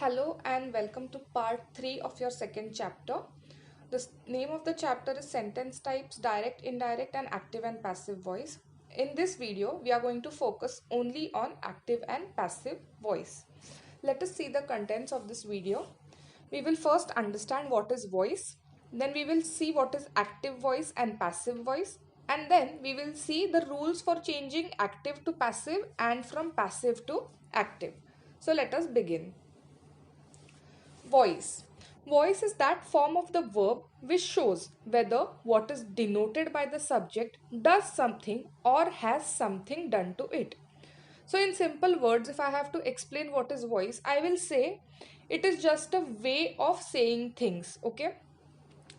Hello and welcome to part 3 of your second chapter. The name of the chapter is Sentence Types, Direct, Indirect and Active and Passive Voice. In this video, we are going to focus only on active and passive voice. Let us see the contents of this video. We will first understand what is voice, then we will see what is active voice and passive voice, and then we will see the rules for changing active to passive and from passive to active. So let us begin. Voice. Voice is that form of the verb which shows whether what is denoted by the subject does something or has something done to it. So, in simple words, if I have to explain what is voice, I will say it is just a way of saying things. Okay.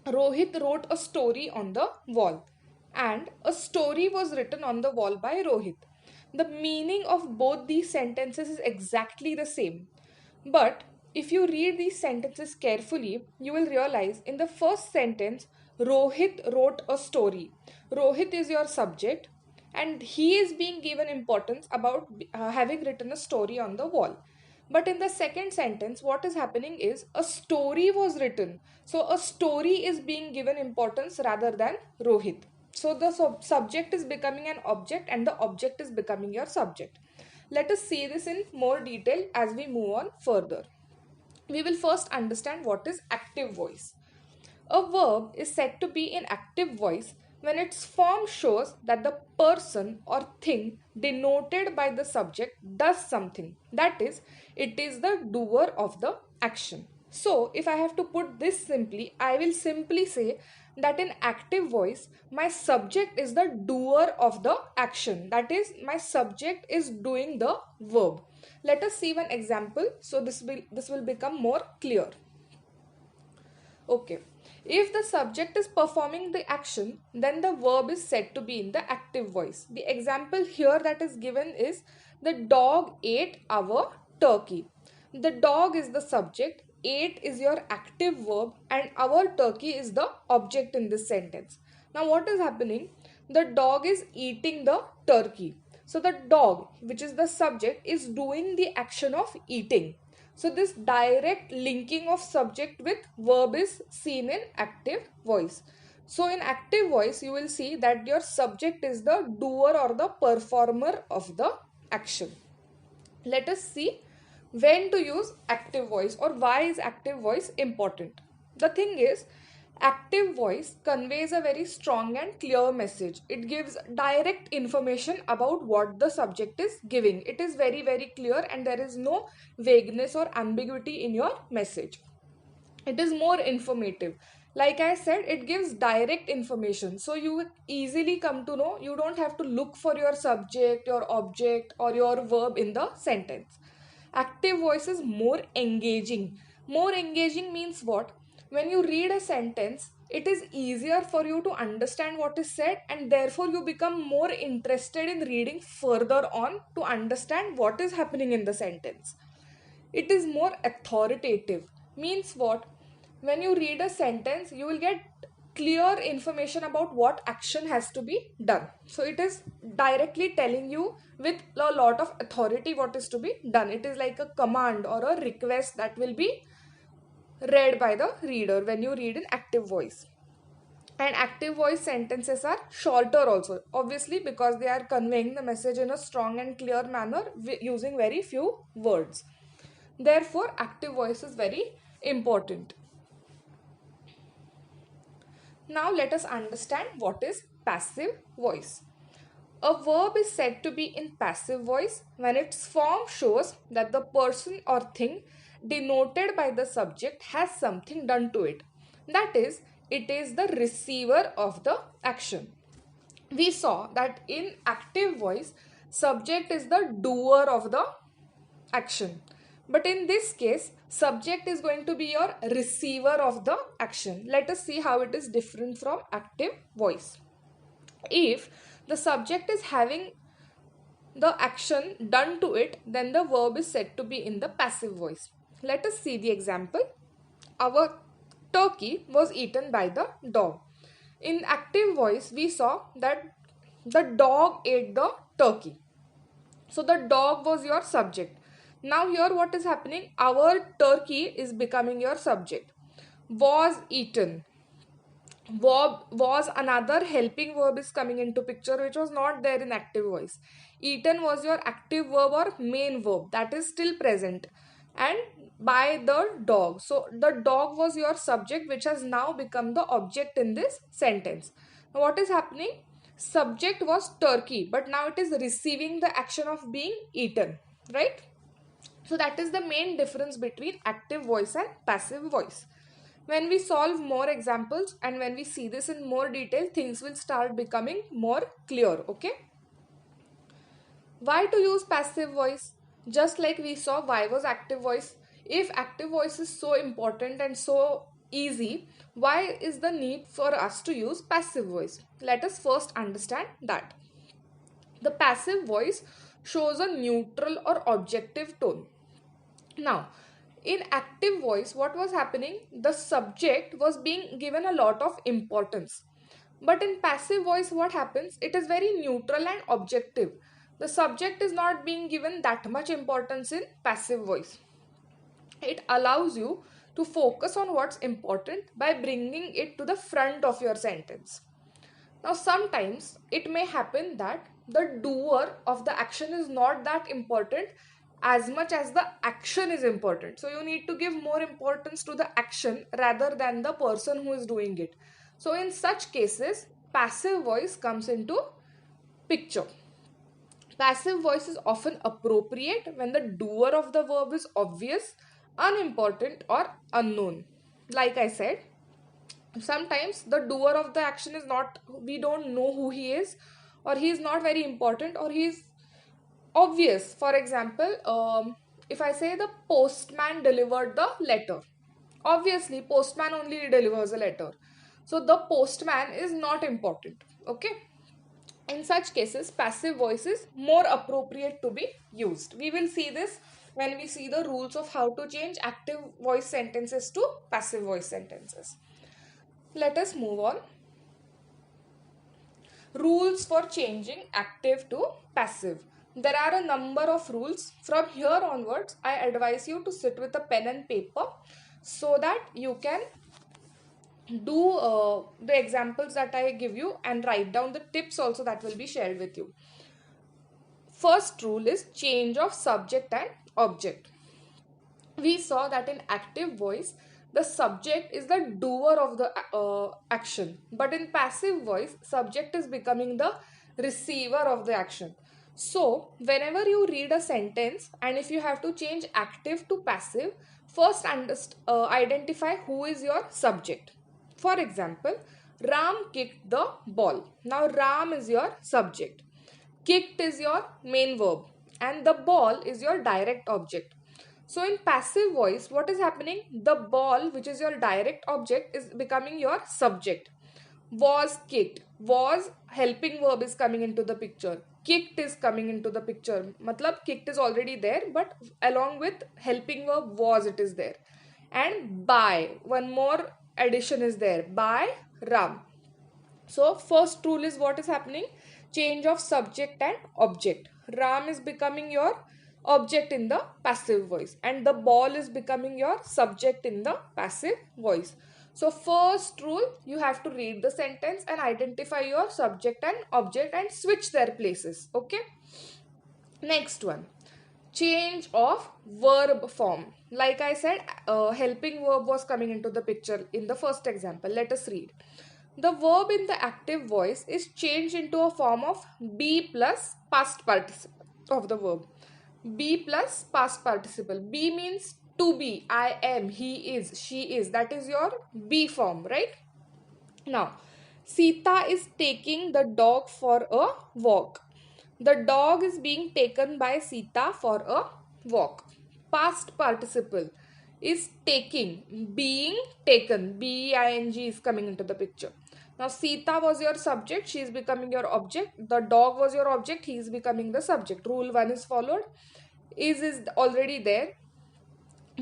Rohit wrote a story on the wall, and a story was written on the wall by Rohit. The meaning of both these sentences is exactly the same. But if you read these sentences carefully, you will realize in the first sentence, Rohit wrote a story. Rohit is your subject, and he is being given importance about having written a story on the wall. But in the second sentence, what is happening is a story was written. So a story is being given importance rather than Rohit. So the subject is becoming an object and the object is becoming your subject. Let us see this in more detail as we move on further. We will first understand what is active voice. A verb is said to be in active voice when its form shows that the person or thing denoted by the subject does something. That is, it is the doer of the action. So, if I have to put this simply, I will simply say that in active voice, my subject is the doer of the action. That is, my subject is doing the verb. Let us see one example so this will become more clear. Okay. If the subject is performing the action, then the verb is said to be in the active voice. The example here that is given is the dog ate our turkey. The dog is the subject, ate is your active verb, and our turkey is the object in this sentence. Now, what is happening? The dog is eating the turkey. So, the dog, which is the subject, is doing the action of eating. So this direct linking of subject with verb is seen in active voice. So in active voice, you will see that your subject is the doer or the performer of the action. Let us see when to use active voice or why is active voice important. The thing is, active voice conveys a very strong and clear message. It gives direct information about what the subject is giving. It is very, very clear and there is no vagueness or ambiguity in your message. It is more informative. Like I said, it gives direct information. So you easily come to know, you don't have to look for your subject, your object, or your verb in the sentence. Active voice is more engaging. More engaging means what? When you read a sentence, it is easier for you to understand what is said, and therefore you become more interested in reading further on to understand what is happening in the sentence. It is more authoritative. Means what? When you read a sentence, you will get clear information about what action has to be done. So it is directly telling you with a lot of authority what is to be done. It is like a command or a request that will be read by the reader when you read in active voice. And active voice sentences are shorter also, obviously, because they are conveying the message in a strong and clear manner using very few words. Therefore, active voice is very important. Now let us understand what is passive voice. A verb is said to be in passive voice when its form shows that the person or thing denoted by the subject has something done to it. That is, it is the receiver of the action. We saw that in active voice, subject is the doer of the action. But in this case, subject is going to be your receiver of the action. Let us see how it is different from active voice. If the subject is having the action done to it, then the verb is said to be in the passive voice. Let us see the example. Our turkey was eaten by the dog. In active voice, we saw that the dog ate the turkey. So the dog was your subject. Now here what is happening? Our turkey is becoming your subject. Was eaten. Verb was another helping verb is coming into picture, which was not there in active voice. Eaten was your active verb or main verb, that is still present, and by the dog. So the dog was your subject, which has now become the object in this sentence. Now what is happening? Subject was turkey, but now it is receiving the action of being eaten, right? So that is the main difference between active voice and passive voice. When we solve more examples and when we see this in more detail, things will start becoming more clear. Okay. Why to use passive voice? Just like we saw why was active voice. If active voice is so important and so easy, why is the need for us to use passive voice? Let us first understand that. The passive voice shows a neutral or objective tone. Now, in active voice, what was happening? The subject was being given a lot of importance. But in passive voice, what happens? It is very neutral and objective. The subject is not being given that much importance in passive voice. It allows you to focus on what's important by bringing it to the front of your sentence. Now, sometimes it may happen that the doer of the action is not that important as much as the action is important. So, you need to give more importance to the action rather than the person who is doing it. So, in such cases, passive voice comes into picture. Passive voice is often appropriate when the doer of the verb is obvious, unimportant, or unknown. Like I said, sometimes the doer of the action is not, we don't know who he is, or he is not very important, or he is obvious. For example, if I say the postman delivered the letter, obviously postman only delivers a letter, so the postman is not important. Okay. In such cases, passive voice is more appropriate to be used. We will see this when we see the rules of how to change active voice sentences to passive voice sentences. Let us move on. Rules for changing active to passive. There are a number of rules. From here onwards, I advise you to sit with a pen and paper so that you can do the examples that I give you and write down the tips also that will be shared with you. First rule is change of subject and object. We saw that in active voice, the subject is the doer of the action, but in passive voice, subject is becoming the receiver of the action. So whenever you read a sentence and if you have to change active to passive, first identify who is your subject. For example, Ram kicked the ball. Now Ram is your subject, kicked is your main verb, and the ball is your direct object. So in passive voice, what is happening? The ball, which is your direct object, is becoming your subject. Was kicked. Was helping verb is coming into the picture. Kicked is coming into the picture. Matlab kicked is already there, but along with helping verb was, it is there. And by, one more addition is there. By Ram. So first rule is what is happening? Change of subject and object. Ram is becoming your object in the passive voice and the ball is becoming your subject in the passive voice. So first rule, you have to read the sentence and identify your subject and object and switch their places. Okay. Next one, change of verb form. Like I said, helping verb was coming into the picture in the first example. Let us read. The verb in the active voice is changed into a form of be plus past participle of the verb. Be plus past participle. Be means to be. I am, he is, she is. That is your be form, right? Now, Sita is taking the dog for a walk. The dog is being taken by Sita for a walk. Past participle is taking, being taken. B-I-N-G is coming into the picture. Now, Sita was your subject, she is becoming your object. The dog was your object, he is becoming the subject. Rule 1 is followed. Is already there.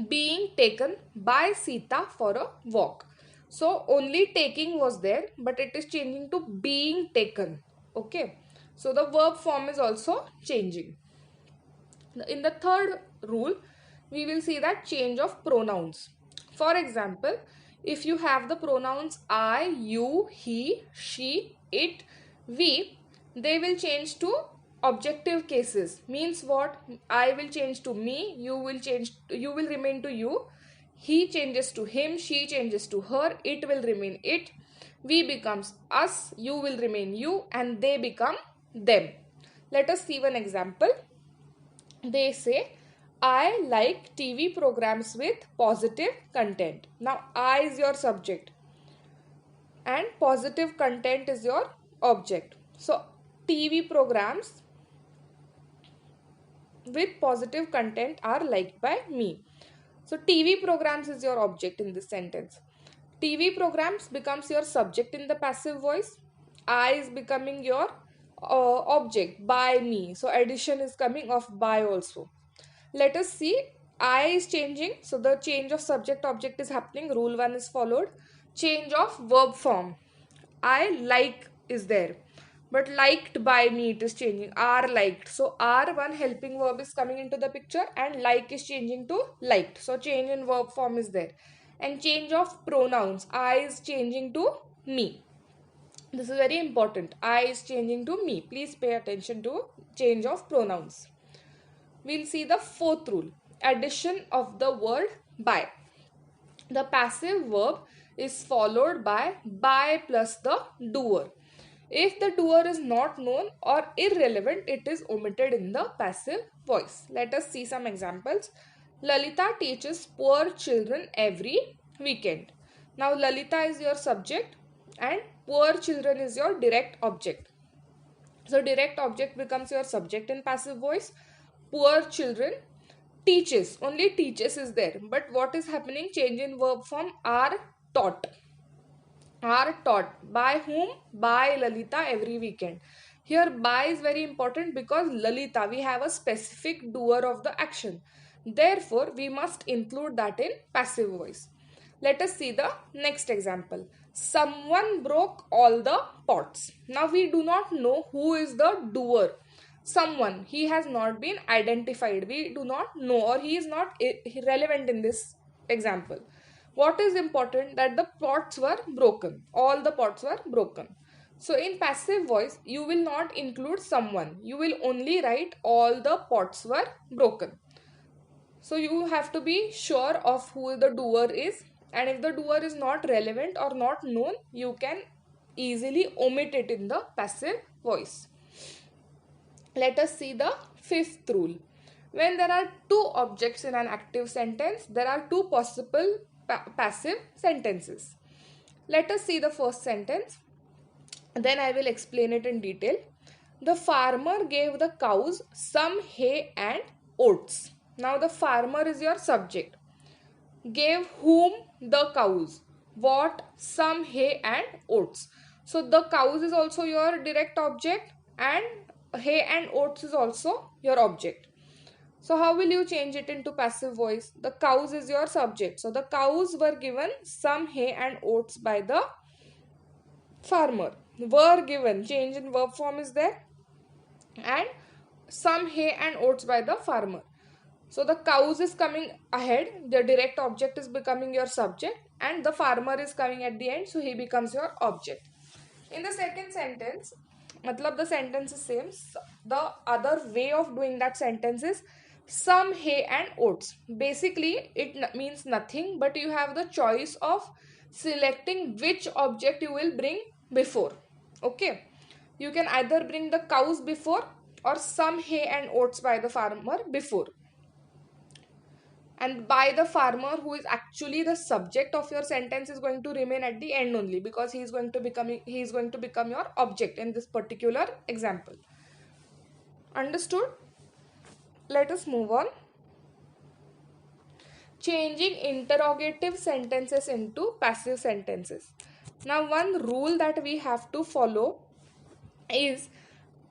Being taken by Sita for a walk. So, only taking was there, but it is changing to being taken. Okay. So, the verb form is also changing. In the third rule, we will see that change of pronouns. For example, if you have the pronouns I, you, he, she, it, we, they will change to objective cases. Means what? I will change to me, you will remain to you, he changes to him, she changes to her, it will remain it, we becomes us, you will remain you, and they become them. Let us see one example. They say, I like TV programs with positive content. Now, I is your subject and positive content is your object. So, TV programs with positive content are liked by me. So, TV programs is your object in this sentence. TV programs becomes your subject in the passive voice. I is becoming your object by me. So, addition is coming of by also. Let us see. I is changing. So, the change of subject object is happening. Rule 1 is followed. Change of verb form. I like is there. But liked by me it is changing. Are liked. So, are one helping verb is coming into the picture and like is changing to liked. So, change in verb form is there. And change of pronouns. I is changing to me. This is very important. I is changing to me. Please pay attention to change of pronouns. We'll see the fourth rule. Addition of the word by. The passive verb is followed by plus the doer. If the doer is not known or irrelevant, it is omitted in the passive voice. Let us see some examples. Lalita teaches poor children every weekend. Now, Lalita is your subject and poor children is your direct object. So, direct object becomes your subject in passive voice. Poor children teaches. Only teaches is there. But what is happening? Change in verb form. Are taught. Are taught. By whom? By Lalita every weekend. Here by is very important because Lalita, we have a specific doer of the action. Therefore, we must include that in passive voice. Let us see the next example. Someone broke all the pots. Now we do not know who is the doer. Someone, he has not been identified. We do not know or he is not relevant in this example. What is important? That the pots were broken. All the pots were broken. So in passive voice, you will not include someone. You will only write all the pots were broken. So you have to be sure of who the doer is, and if the doer is not relevant or not known, you can easily omit it in the passive voice. Let us see the fifth rule. When there are two objects in an active sentence, there are two possible passive sentences. Let us see the first sentence. Then I will explain it in detail. The farmer gave the cows some hay and oats. Now the farmer is your subject. Gave whom? The cows. What? Some hay and oats. So the cows is also your direct object and hay and oats is also your object. So how will you change it into passive voice? The cows is your subject. So the cows were given some hay and oats by the farmer. Were given, change in verb form is there, and some hay and oats by the farmer. So the cows is coming ahead, the direct object is becoming your subject, and the farmer is coming at the end, so he becomes your object. In the second sentence, matlab the sentence is same. The other way of doing that sentence is some hay and oats. Basically, it means nothing, but you have the choice of selecting which object you will bring before. Okay, you can either bring the cows before or some hay and oats by the farmer before. And by the farmer, who is actually the subject of your sentence, is going to remain at the end only, because he is going to become your object in this particular example. Understood? Let us move on. Changing interrogative sentences into passive sentences. Now, one rule that we have to follow is,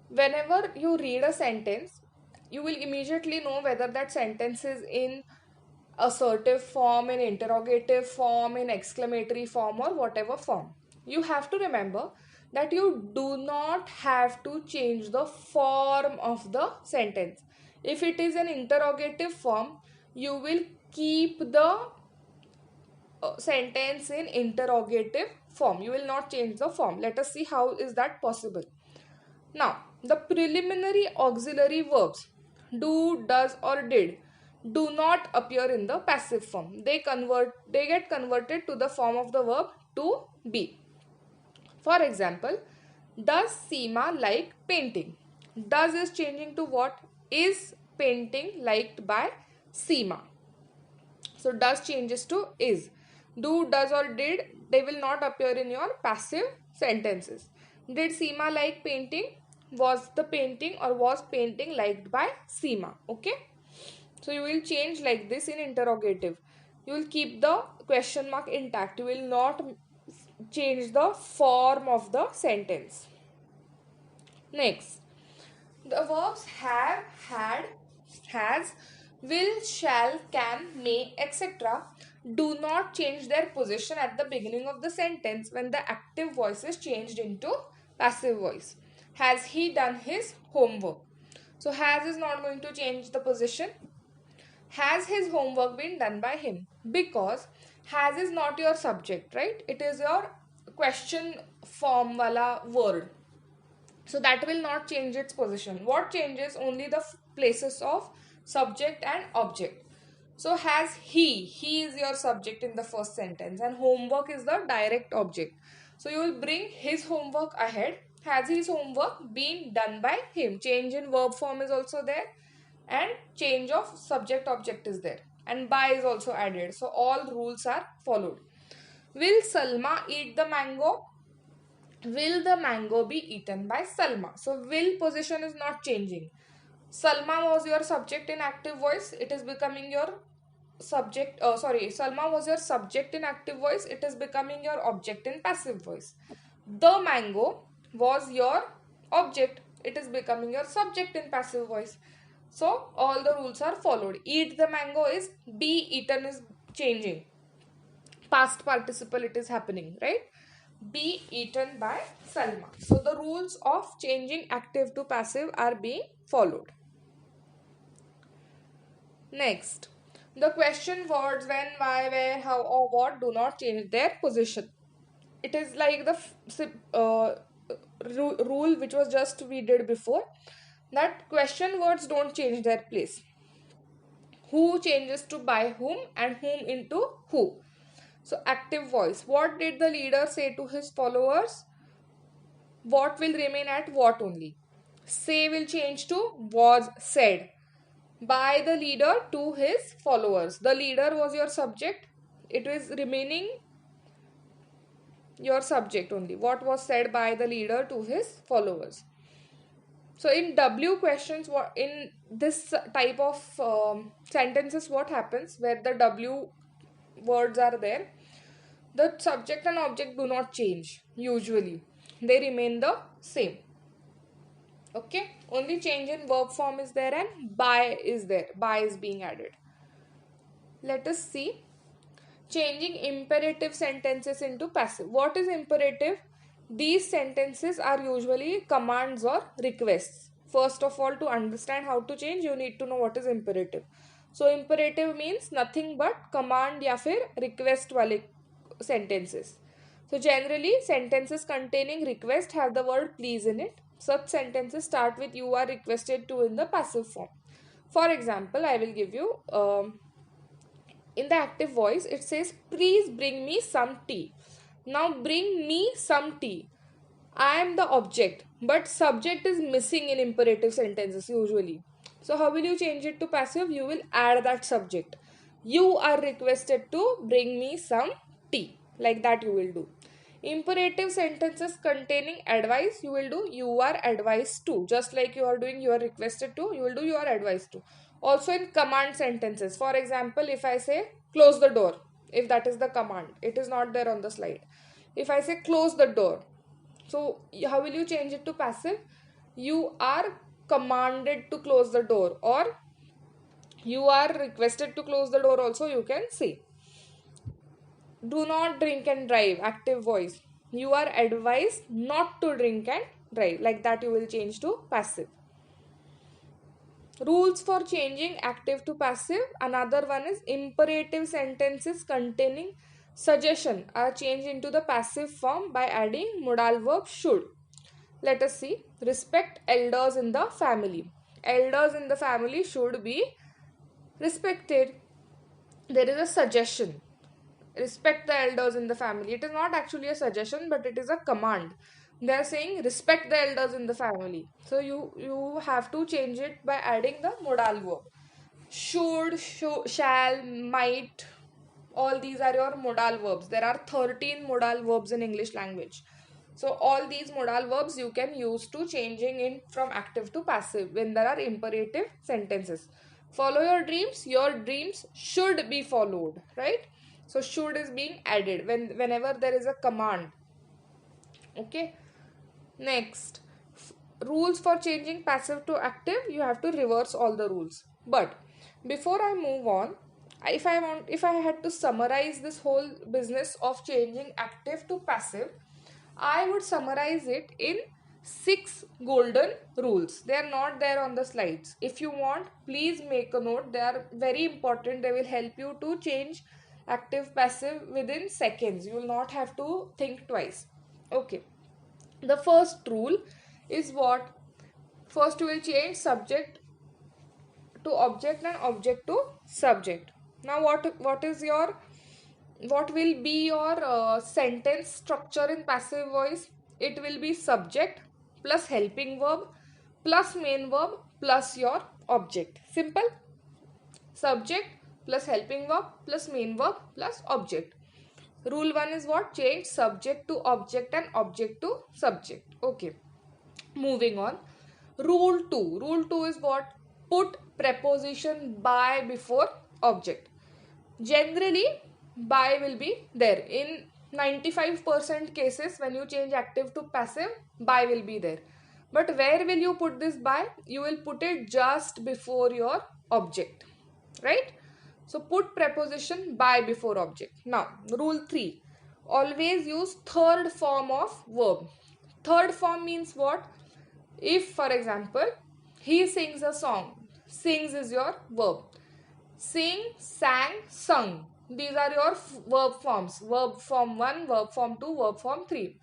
whenever you read a sentence, you will immediately know whether that sentence is in assertive form, in interrogative form, in exclamatory form, or whatever form. You have to remember that you do not have to change the form of the sentence. If it is an interrogative form, you will keep the sentence in interrogative form. You will not change the form. Let us see how is that possible. Now, the preliminary auxiliary verbs do, does or did do not appear in the passive form. They get converted to the form of the verb to be. For example, does Seema like painting? Does is changing to what? Is painting liked by Seema? So does changes to is. Do, does or did, they will not appear in your passive sentences. Did Seema like painting? Was the painting or was painting liked by Seema? Okay. So you will change like this in interrogative. You will keep the question mark intact. You will not change the form of the sentence. Next, the verbs have, had, has, will, shall, can, may, etc. do not change their position at the beginning of the sentence when the active voice is changed into passive voice. Has he done his homework? So has is not going to change the position. Has his homework been done by him? Because has is not your subject, right? It is your question form wala word. So that will not change its position. What changes? Only the places of subject and object. So has he is your subject in the first sentence and homework is the direct object. So you will bring his homework ahead. Has his homework been done by him? Change in verb form is also there and change of subject object is there and by is also added. So all rules are followed. Will Salma eat the mango? Will the mango be eaten by Salma? So will position is not changing. Salma was your subject in active voice. It is becoming your subject. Salma was your subject in active voice. It is becoming your object in passive voice. The mango was your object. It is becoming your subject in passive voice. So all the rules are followed. Eat the mango is be eaten is changing. Past participle it is happening, right? Be eaten by Salma. So the rules of changing active to passive are being followed. Next, the question words when, why, where, how or what do not change their position. It is like the rule which was just we did before, that question words don't change their place. Who changes to by whom and whom into who. So active voice. What did the leader say to his followers? What will remain at what only. Say will change to was said by the leader to his followers. The leader was your subject. It is remaining your subject only. What was said by the leader to his followers. So in W questions, what in this type of sentences, what happens where the W words are there, the subject and object do not change usually. They remain the same. Okay, only change in verb form is there and by is there. By is being added. Let us see changing imperative sentences into passive. What is imperative? These sentences are usually commands or requests. First of all, to understand how to change, you need to know what is imperative. So imperative means nothing but command या फिर request वाले sentences. So generally sentences containing request have the word please in it. Such sentences start with you are requested to in the passive form. For example, I will give you in the active voice it says please bring me some tea. Now bring me some tea. I am the object, but subject is missing in imperative sentences usually. So how will you change it to passive? You will add that subject. You are requested to bring me some tea. Like that you will do. Imperative sentences containing advice, you will do you are advised to. Just like you are doing you are requested to, you will do you are advised to. Also in command sentences. For example, if I say close the door, if that is the command, it is not there on the slide. If I say close the door, so how will you change it to passive? You are commanded to close the door or you are requested to close the door also you can say. Do not drink and drive, active voice. You are advised not to drink and drive. Like that you will change to passive. Rules for changing active to passive. Another one is imperative sentences containing suggestion are changed into the passive form by adding modal verb should. Let us see. Respect elders in the family. Elders in the family should be respected. There is a suggestion. Respect the elders in the family. It is not actually a suggestion, but it is a command. They are saying respect the elders in the family. So you have to change it by adding the modal verb. Should, shall, might, all these are your modal verbs. There are 13 modal verbs in English language. So all these modal verbs you can use to changing in from active to passive when there are imperative sentences. Follow your dreams should be followed, right? So should is being added whenever there is a command. Okay. Next, rules for changing passive to active, you have to reverse all the rules. But before I move on, if I had to summarize this whole business of changing active to passive, I would summarize it in 6 golden rules. They are not there on the slides. If you want, please make a note. They are very important. They will help you to change active passive within seconds. You will not have to think twice. Okay. The first rule is what? First, you will change subject to object and object to subject. Now, what will be your sentence structure in passive voice? It will be subject plus helping verb plus main verb plus your object. Simple. Subject plus helping verb plus main verb plus object. Rule 1 is what? Change subject to object and object to subject. Okay. Moving on. Rule 2. Rule 2 is what? Put preposition by before object. Generally, by will be there. In 95% cases, when you change active to passive, by will be there. But where will you put this by? You will put it just before your object. Right? So put preposition by before object. Now, rule 3. Always use third form of verb. Third form means what? If, for example, he sings a song. Sings is your verb. Sing, sang, sung. These are your verb forms. Verb form 1, verb form 2, verb form 3.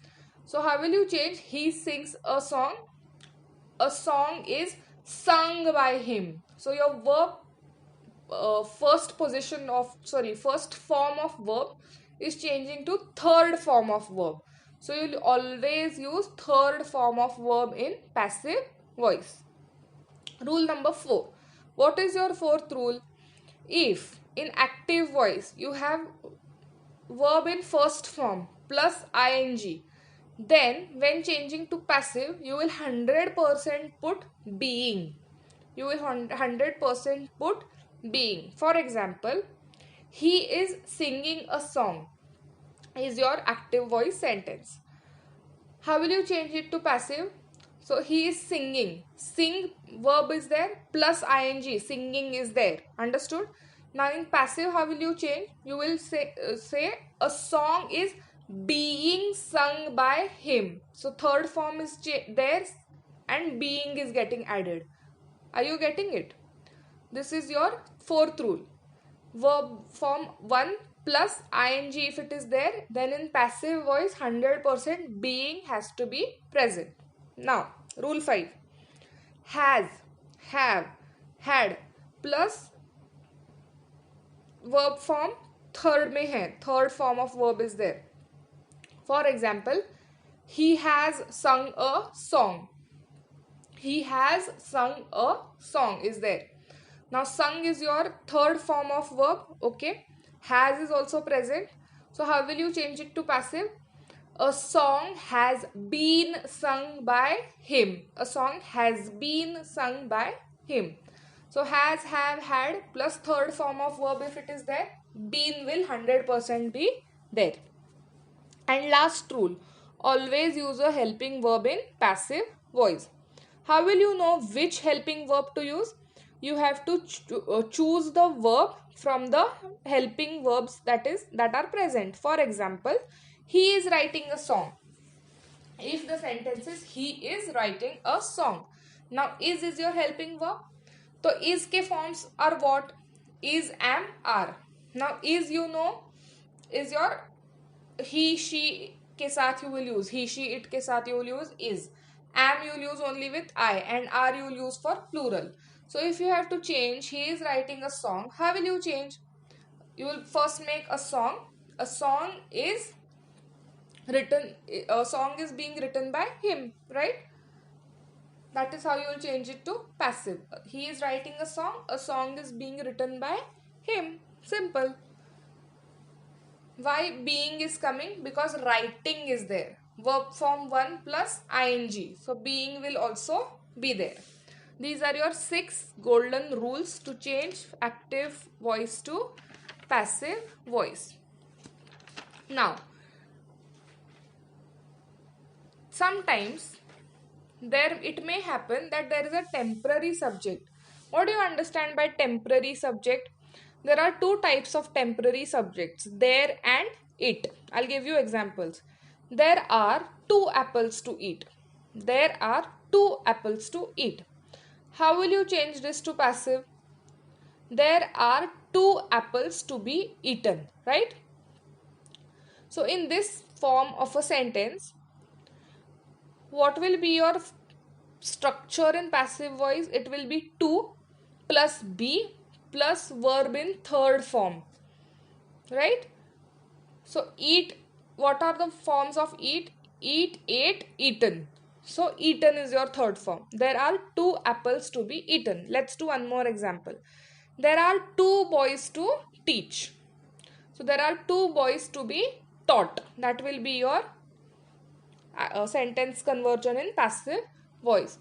So how will you change? He sings a song. A song is sung by him. So your verb first form of verb is changing to third form of verb. So you'll always use third form of verb in passive voice. Rule number 4. What is your fourth rule? If in active voice you have verb in first form plus ing, then when changing to passive you will 100% put being. You will 100% put being. For example, he is singing a song is your active voice sentence. How will you change it to passive? So he is singing. Sing verb is there plus ing. Singing is there. Understood? Now in passive, how will you change? You will say a song is being sung by him. So third form is there and being is getting added. Are you getting it? This is your fourth rule. Verb form 1 plus ing if it is there, then in passive voice 100% being has to be present. Now, rule 5. Has, have, had plus verb form third mein hai. Third form of verb is there. For example, he has sung a song. He has sung a song is there. Now, sung is your third form of verb. Okay. Has is also present. So, how will you change it to passive? A song has been sung by him. A song has been sung by him. So, has, have, had plus third form of verb if it is there. Been will 100% be there. And last rule. Always use a helping verb in passive voice. How will you know which helping verb to use? You have to choose the verb from the helping verbs that are present. For example, he is writing a song. If the sentence is he is writing a song. Now is your helping verb. तो is के forms are what? Is, am, are. Now is, you know, is your he, she के साथ you will use, he, she, it के साथ you will use is. Am you will use only with I, and are you will use for plural. So if you have to change, he is writing a song, how will you change? You will first make a song. A song is written, a song is being written by him, right? That is how you will change it to passive. He is writing a song is being written by him. Simple. Why being is coming? Because writing is there. Verb form 1 plus ing. So being will also be there. These are your 6 golden rules to change active voice to passive voice. Now, sometimes it may happen that there is a temporary subject. What do you understand by temporary subject? There are 2 types of temporary subjects, there and it. I'll give you examples. There are 2 apples to eat. There are 2 apples to eat. How will you change this to passive? There are 2 apples to be eaten, right? So in this form of a sentence, what will be your structure in passive voice? It will be to plus be plus verb in third form, right? So eat, what are the forms of eat? Eat, ate, eaten. So eaten is your third form. There are 2 apples to be eaten. Let's do one more example. There are 2 boys to teach. So there are 2 boys to be taught. That will be your sentence conversion in passive voice.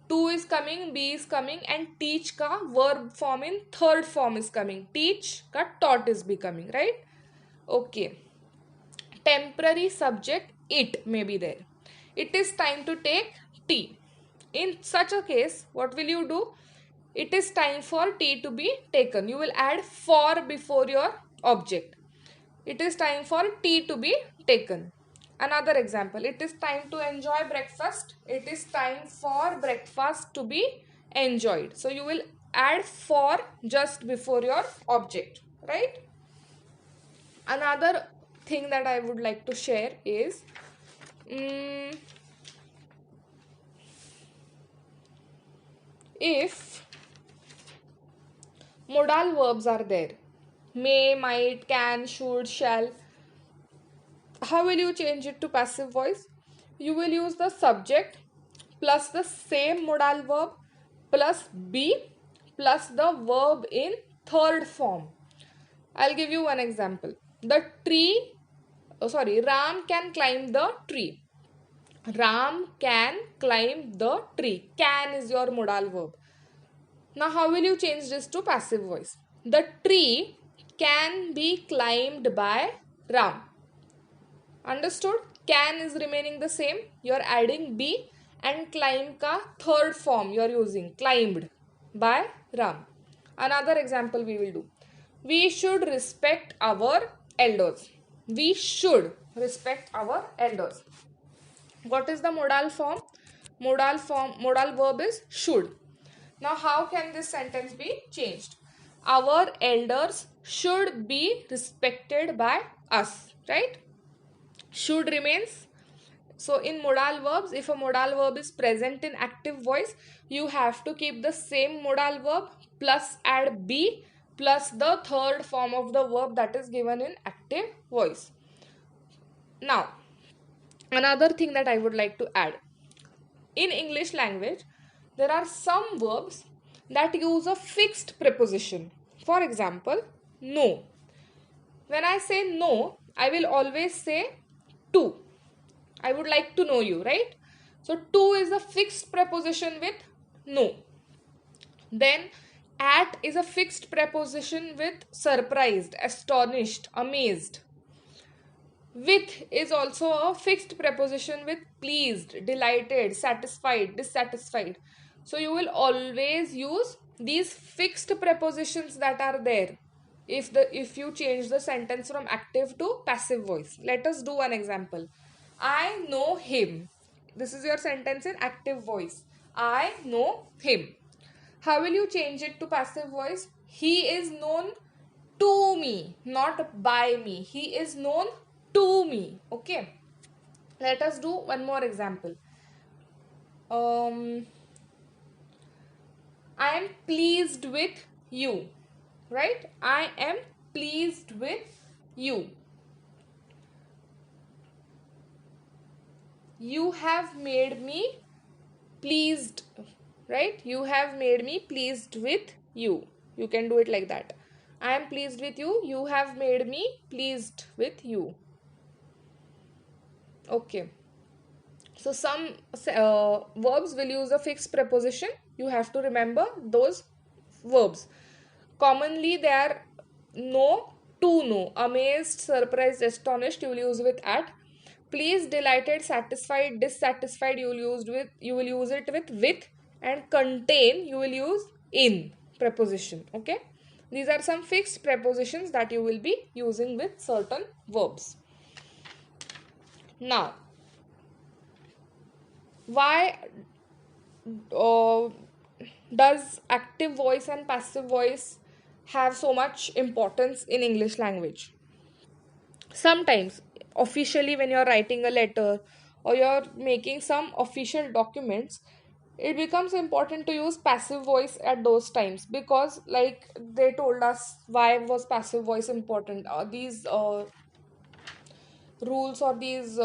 To is coming, be is coming, and teach ka verb form in third form is coming. Teach ka taught is becoming, right? Okay. Temporary subject it may be there. It is time to take tea. In such a case, what will you do? It is time for tea to be taken. You will add for before your object. It is time for tea to be taken. Another example, it is time to enjoy breakfast. It is time for breakfast to be enjoyed. So you will add for just before your object, right? Another thing that I would like to share is if modal verbs are there, may, might, can, should, shall, how will you change it to passive voice? You will use the subject plus the same modal verb plus be plus the verb in third form. I'll give you one example. Ram can climb the tree. Ram can climb the tree. Can is your modal verb. Now how will you change this to passive voice? The tree can be climbed by Ram. Understood? Can is remaining the same. You are adding be, and climb ka third form you are using, climbed by Ram. Another example we will do. We should respect our elders. We should respect our elders. What is the modal form? Modal verb is should. Now how can this sentence be changed? Our elders should be respected by us, right? Should remains. So in modal verbs, if a modal verb is present in active voice, you have to keep the same modal verb plus add be plus the third form of the verb that is given in active voice. Now, another thing that I would like to add. In English language, there are some verbs that use a fixed preposition. For example, no. When I say no, I will always say to. I would like to know you, right? So to is a fixed preposition with no. Then at is a fixed preposition with surprised, astonished, amazed. With is also a fixed preposition with pleased, delighted, satisfied, dissatisfied. So you will always use these fixed prepositions that are there if you change the sentence from active to passive voice. Let us do one example. I know him. This is your sentence in active voice. I know him. How will you change it to passive voice? He is known to me, not by me. He is known to me. Okay. Let us do one more example. Um, I am pleased with you. Right? I am pleased with you. You have made me pleased. Right? You have made me pleased with you. You can do it like that. I am pleased with you. You have made me pleased with you. Okay. So some verbs will use a fixed preposition. You have to remember those verbs. Commonly they are know, to know. Amazed, surprised, astonished you will use with at. Pleased, delighted, satisfied, dissatisfied you will use it with, and contain you will use in preposition. Okay. These are some fixed prepositions that you will be using with certain verbs. Now, why uh, does active voice and passive voice have so much importance in English language? Sometimes, officially, when you're writing a letter or you're making some official documents, it becomes important to use passive voice at those times, because, like they told us, why was passive voice important? These rules or these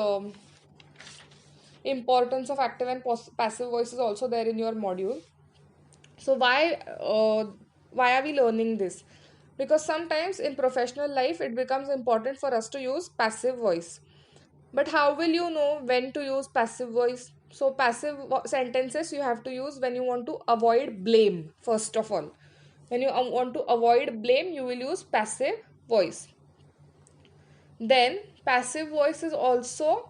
importance of active and passive voice is also there in your module. So why are we learning this? Because sometimes in professional life it becomes important for us to use passive voice. But how will you know when to use passive voice? So passive sentences you have to use when you want to avoid blame, first of all. When you want to avoid blame, you will use passive voice. Then passive voice is also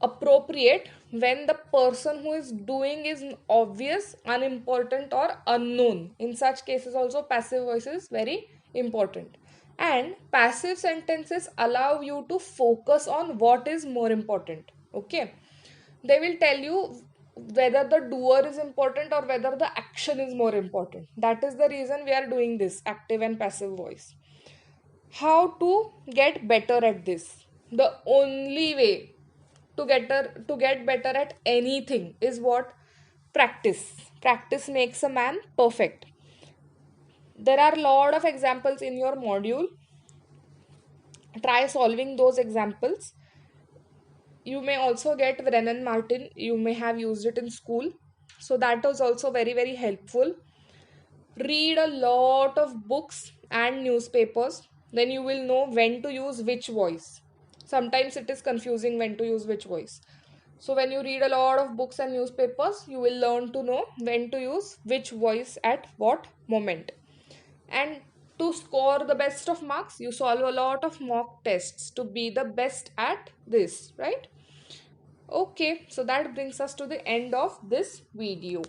appropriate when the person who is doing is obvious, unimportant, or unknown. In such cases, also passive voice is very important. And passive sentences allow you to focus on what is more important. Okay, they will tell you whether the doer is important or whether the action is more important. That is the reason we are doing this active and passive voice. How to get better at this? The only way to get better at anything is what? Practice makes a man perfect. There are a lot of examples in your module. Try solving those examples. You may also get Brennan Martin. You may have used it in school, so that was also very very helpful. Read a lot of books and newspapers, then you will know when to use which voice. Sometimes it is confusing when to use which voice. So when you read a lot of books and newspapers, you will learn to know when to use which voice at what moment. And to score the best of marks, you solve a lot of mock tests to be the best at this, right? Okay, so that brings us to the end of this video.